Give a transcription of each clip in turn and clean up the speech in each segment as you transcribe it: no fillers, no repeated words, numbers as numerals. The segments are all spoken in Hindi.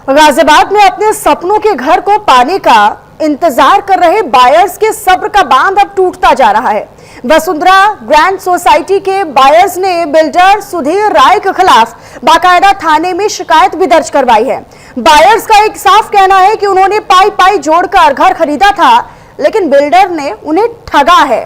गाजियाबाद में अपने सपनों के घर को पाने का इंतजार कर रहे बायर्स के सब्र का बांध अब टूटता जा रहा है। वसुंधरा ग्रैंड सोसाइटी के बायर्स ने बिल्डर सुधीर राय के खिलाफ बाकायदा थाने में शिकायत भी दर्ज करवाई है। बायर्स का एक साफ कहना है कि उन्होंने पाई जोड़कर घर खरीदा था, लेकिन बिल्डर ने उन्हें ठगा है।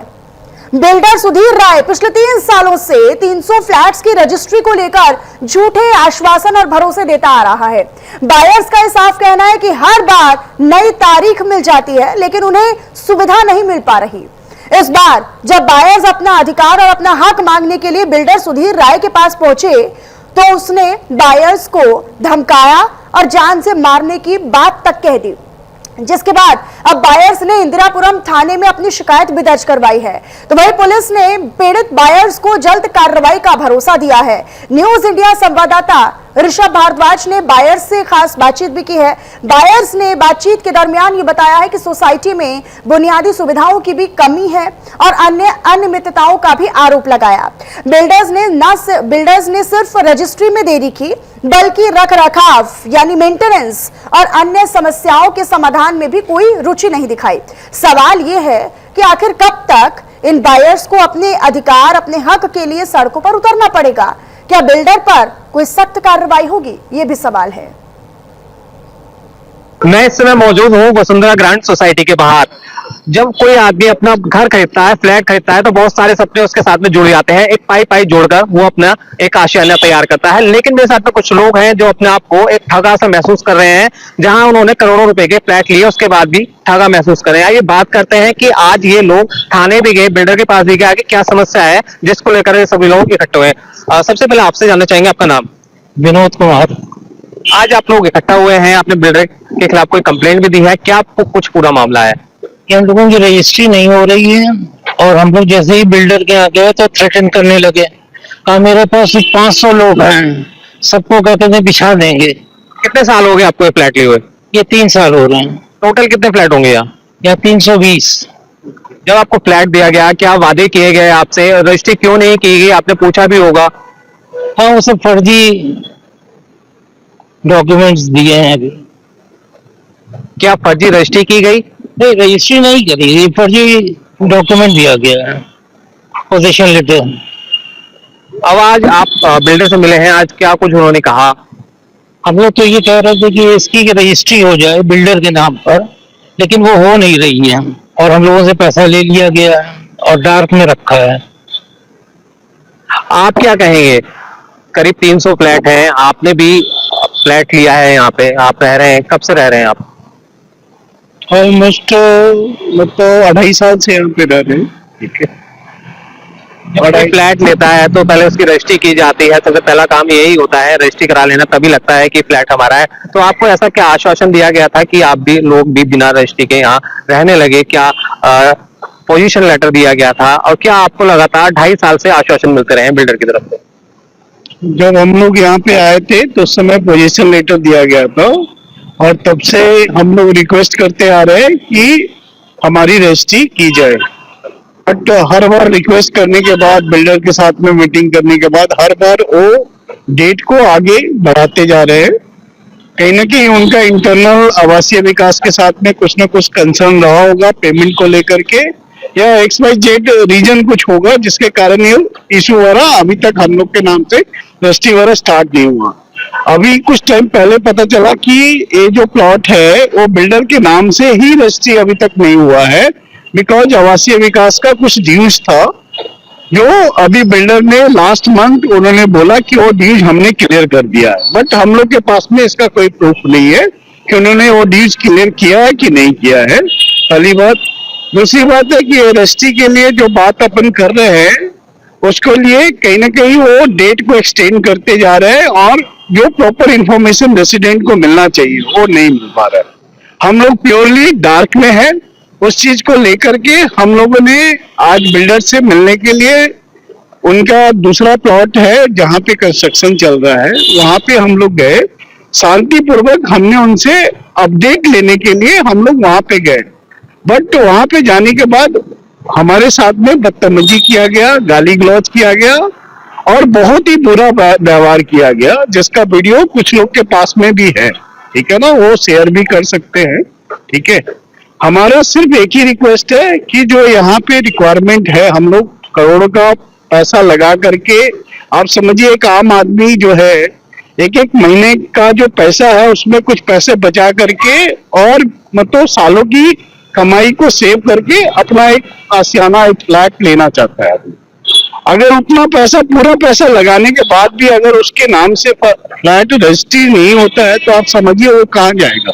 बिल्डर सुधीर राय पिछले 3 सालों से 300 फ्लैट्स की रजिस्ट्री को लेकर झूठे आश्वासन और भरोसे देता आ रहा है। बायर्स का यह साफ कहना है कि हर बार नई तारीख मिल जाती है, लेकिन उन्हें सुविधा नहीं मिल पा रही। इस बार जब बायर्स अपना अधिकार और अपना हक मांगने के लिए बिल्डर सुधीर राय के पास पहुंचे तो उसने बायर्स को धमकाया और जान से मारने की बात तक कह दी, जिसके बाद अब बायर्स ने इंदिरापुरम थाने में अपनी शिकायत भी दर्ज करवाई है। तो वही पुलिस ने पीड़ित बायर्स को जल्द कार्रवाई का भरोसा दिया है। न्यूज इंडिया संवाददाता ऋषभ भारद्वाज ने बायर्स से खास बातचीत भी की है। बायर्स ने बातचीत के दरमियान ये बताया है कि सोसाइटी में बुनियादी सुविधाओं की भी कमी है और अन्य अनियमितताओं का भी आरोप लगाया। बिल्डर्स ने सिर्फ रजिस्ट्री में देरी की, बल्कि रखरखाव यानी मेंटेनेंस और अन्य समस्याओं के समाधान में भी कोई रुचि नहीं दिखाई। सवाल यह है कि आखिर कब तक इन बायर्स को अपने अधिकार, अपने हक के लिए सड़कों पर उतरना पड़ेगा? क्या बिल्डर पर कोई सख्त कार्रवाई होगी? ये भी सवाल है। मैं इस समय मौजूद हूँ वसुंधरा ग्रैंड सोसाइटी के बाहर। जब कोई आदमी अपना घर खरीदता है, फ्लैट खरीदता है, तो बहुत सारे सपने उसके साथ में जुड़ जाते हैं। एक पाई जोड़कर वो अपना एक आशियाना तैयार करता है। लेकिन मेरे साथ में कुछ लोग हैं जो अपने आप को एक ठगा सा महसूस कर रहे हैं, जहां उन्होंने करोड़ों रुपए के फ्लैट लिए, उसके बाद भी ठगा महसूस कर रहे हैं। आइए बात करते हैं कि आज ये लोग थाने भी गए, बिल्डर के पास भी गए, आगे क्या समस्या है जिसको लेकर सभी लोग इकट्ठे हुए। सबसे पहले आपसे जानना चाहेंगे आपका नाम? विनोद कुमार। आज आप लोग इकट्ठा हुए हैं, आपने बिल्डर के खिलाफ कोई कंप्लेंट भी दी है, क्या आपको कुछ पूरा मामला है? हम लोगों की रजिस्ट्री नहीं हो रही है और हम लोग जैसे ही बिल्डर के यहाँ गए तो थ्रेटन करने लगे। कहा मेरे पास 500 लोग हैं, सबको कहते थे बिछा देंगे। कितने साल हो गए आपको ये फ्लैट लिए हुए? ये 3 साल हो रहे हैं। टोटल कितने फ्लैट होंगे यहाँ? 320। जब आपको फ्लैट दिया गया, क्या वादे किए गए आपसे? रजिस्ट्री क्यों नहीं की गई? आपने पूछा भी होगा। हाँ, उसे फर्जी डॉक्यूमेंट्स दिए हैं अभी। क्या फर्जी रजिस्ट्री की गई? नहीं, रजिस्ट्री नहीं करी, ये फर्जी डॉक्यूमेंट दिया गया है, पोजीशन लेटर। अब आज आप बिल्डर से मिले हैं, आज क्या कुछ उन्होंने कहा? हम लोग तो ये कह रहे थे कि इसकी रजिस्ट्री हो जाए बिल्डर के नाम पर, लेकिन वो हो नहीं रही है और हम लोगों से पैसा ले लिया गया है और डार्क में रखा है। आप क्या कहेंगे? करीब 300 फ्लैट हैं, आपने भी फ्लैट लिया है, यहाँ पे आप रह रहे हैं, कब से रह रहे हैं आप? ऑलमोस्ट मतलब 2.5 साल से यहाँ पे रह रहे हैं। ठीक है। जब कोई फ्लैट लेता है तो पहले उसकी रजिस्ट्री की जाती है, सबसे पहला काम यही होता है, रजिस्ट्री करा लेना, तभी लगता है कि फ्लैट हमारा है। तो आपको ऐसा क्या आश्वासन दिया गया था कि आप भी लोग भी बिना रजिस्ट्री के यहाँ रहने लगे? क्या पोजीशन लेटर दिया गया था और क्या आपको लगातार 2.5 साल से आश्वासन मिलते रहे बिल्डर की तरफ से? जब हम लोग यहाँ पे आए थे तो उस समय पोजीशन लेटर दिया गया था और तब से हम लोग रिक्वेस्ट करते आ रहे हैं कि हमारी रजिस्ट्री की जाए। बट हर बार रिक्वेस्ट करने के बाद, बिल्डर के साथ में मीटिंग करने के बाद, हर बार वो डेट को आगे बढ़ाते जा रहे हैं। कहीं ना कहीं उनका इंटरनल आवासीय विकास के साथ में कुछ ना कुछ कंसर्न रहा होगा पेमेंट को लेकर के, या XYZ रीजन कुछ होगा जिसके कारण ये इशू हो रहा। अभी तक हम लोग के नाम से रजिस्ट्री वगैरह स्टार्ट नहीं हुआ। अभी कुछ टाइम पहले पता चला कि ये जो प्लॉट है वो बिल्डर के नाम से ही रजिस्ट्री अभी तक नहीं हुआ है, बिकॉज आवासीय विकास का कुछ ड्यूज था जो अभी बिल्डर ने लास्ट मंथ उन्होंने बोला कि वो ड्यूज हमने क्लियर कर दिया है। बट हम लोग के पास में इसका कोई प्रूफ नहीं है कि उन्होंने वो ड्यूज क्लियर किया है कि नहीं किया है, पहली बात। दूसरी बात है कि रजिस्ट्री के लिए जो बात अपन कर रहे हैं उसके लिए कहीं ना कहीं वो डेट को एक्सटेंड करते जा रहे हैं और जो प्रॉपर इंफॉर्मेशन रेसिडेंट को मिलना चाहिए वो नहीं मिल पा रहा है। हम लोग प्योरली डार्क में है। उस चीज को लेकर के हम लोगों ने आज बिल्डर से मिलने के लिए, उनका दूसरा प्लॉट है जहाँ पे कंस्ट्रक्शन चल रहा है, वहां पे हम लोग गए। शांतिपूर्वक हमने उनसे अपडेट लेने के लिए हम लोग वहां पे गए, बट वहां पे जाने के बाद हमारे साथ में बदतमीजी किया गया, गाली गलौज किया गया और बहुत ही बुरा व्यवहार किया गया, जिसका वीडियो कुछ लोग के पास में भी है। ठीक है ना, वो शेयर भी कर सकते हैं। ठीक है, हमारा सिर्फ एक ही रिक्वेस्ट है कि जो यहाँ पे रिक्वायरमेंट है, हम लोग करोड़ों का पैसा लगा करके, आप समझिए एक आम आदमी जो है एक एक महीने का जो पैसा है उसमें कुछ पैसे बचा करके और मतलब सालों की कमाई को सेव करके अपना एक आशियाना, एक फ्लैट लेना चाहता है आदमी। अगर उतना पैसा, पूरा पैसा लगाने के बाद भी अगर उसके नाम से फ्लैट रजिस्ट्री नहीं होता है तो आप समझिए वो कहाँ जाएगा।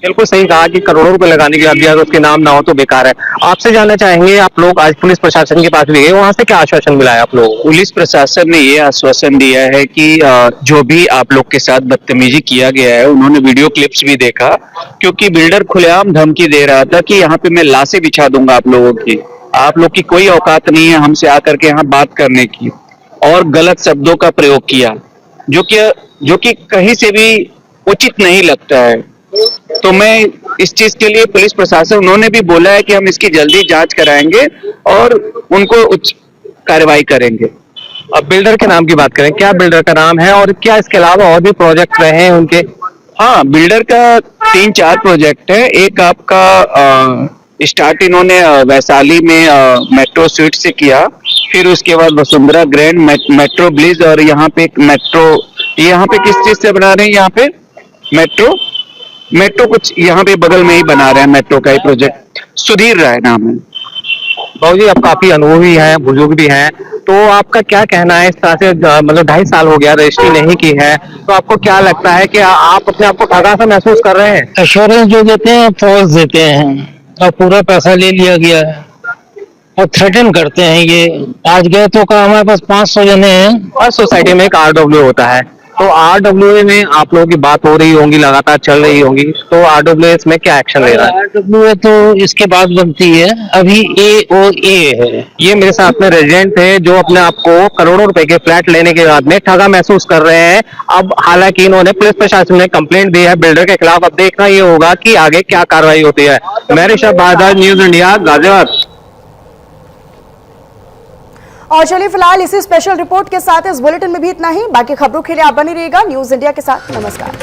बिल्कुल सही कहा कि करोड़ों रुपए लगाने के बाद भी अगर उसके नाम ना हो तो बेकार है। आपसे जानना चाहेंगे, आप लोग आज पुलिस प्रशासन के पास भी गए, वहां से क्या आश्वासन मिला है आप लोगों को? पुलिस प्रशासन ने ये आश्वासन दिया है कि जो भी आप लोग के साथ बदतमीजी किया गया है, उन्होंने वीडियो क्लिप्स भी देखा, क्योंकि बिल्डर खुलेआम धमकी दे रहा था कि यहाँ पे मैं लाशें बिछा दूंगा आप लोगों की, आप लोग की कोई औकात नहीं है हमसे आकर के यहाँ बात करने की, और गलत शब्दों का प्रयोग किया जो कि कहीं से भी उचित नहीं लगता है। तो मैं इस चीज के लिए पुलिस प्रशासन, उन्होंने भी बोला है कि हम इसकी जल्दी जांच कराएंगे और उनको उच्च कार्रवाई करेंगे। अब बिल्डर के नाम की बात करें, क्या बिल्डर का नाम है और क्या इसके अलावा और भी प्रोजेक्ट रहे हैं उनके? हाँ, बिल्डर का 3-4 प्रोजेक्ट है। एक आपका स्टार्ट इन्होंने वैशाली में मेट्रो स्वीट से किया, फिर उसके बाद वसुंधरा ग्रैंड मेट्रो ब्लिज, और यहाँ पे एक मेट्रो, यहाँ पे किस चीज से बना रहे हैं, यहाँ पे मेट्रो कुछ यहाँ पे बगल में ही बना रहे हैं, मेट्रो का ही प्रोजेक्ट, सुधीर राय नाम है। बाबू जी, आप काफी अनुभवी हैं, बुजुर्ग भी हैं, तो आपका क्या कहना है? इस तरह से मतलब 2.5 साल हो गया, रजिस्ट्री नहीं की है, तो आपको क्या लगता है कि आप अपने आप को ठगा सा महसूस कर रहे हैं? एश्योरेंस जो देते हैं फॉल्स देते हैं और पूरा पैसा ले लिया गया है और थ्रेटन करते हैं। ये आज गए तो कहा हमारे पास 500 जने हैं। और सोसाइटी में एक RWA होता है, तो RWA में आप लोगों की बात हो रही होंगी, लगातार चल रही होंगी, तो RWA इसमें क्या एक्शन ले रहा है? RWA तो इसके बाद बनती है, अभी AOA है। ये मेरे साथ में रेजिडेंट थे जो अपने आप को करोड़ों रुपए के फ्लैट लेने के बाद में ठगा महसूस कर रहे हैं। अब हालांकि इन्होंने पुलिस प्रशासन में कंप्लेंट दी है बिल्डर के खिलाफ, अब देखना ये होगा कि आगे क्या कार्रवाई होती है। मैं ऋषभ भारद्वाज, न्यूज इंडिया, गाजियाबाद। और चलिए फिलहाल इसी स्पेशल रिपोर्ट के साथ इस बुलेटिन में भी इतना ही। बाकी खबरों के लिए आप बने रहिएगा न्यूज इंडिया के साथ। नमस्कार।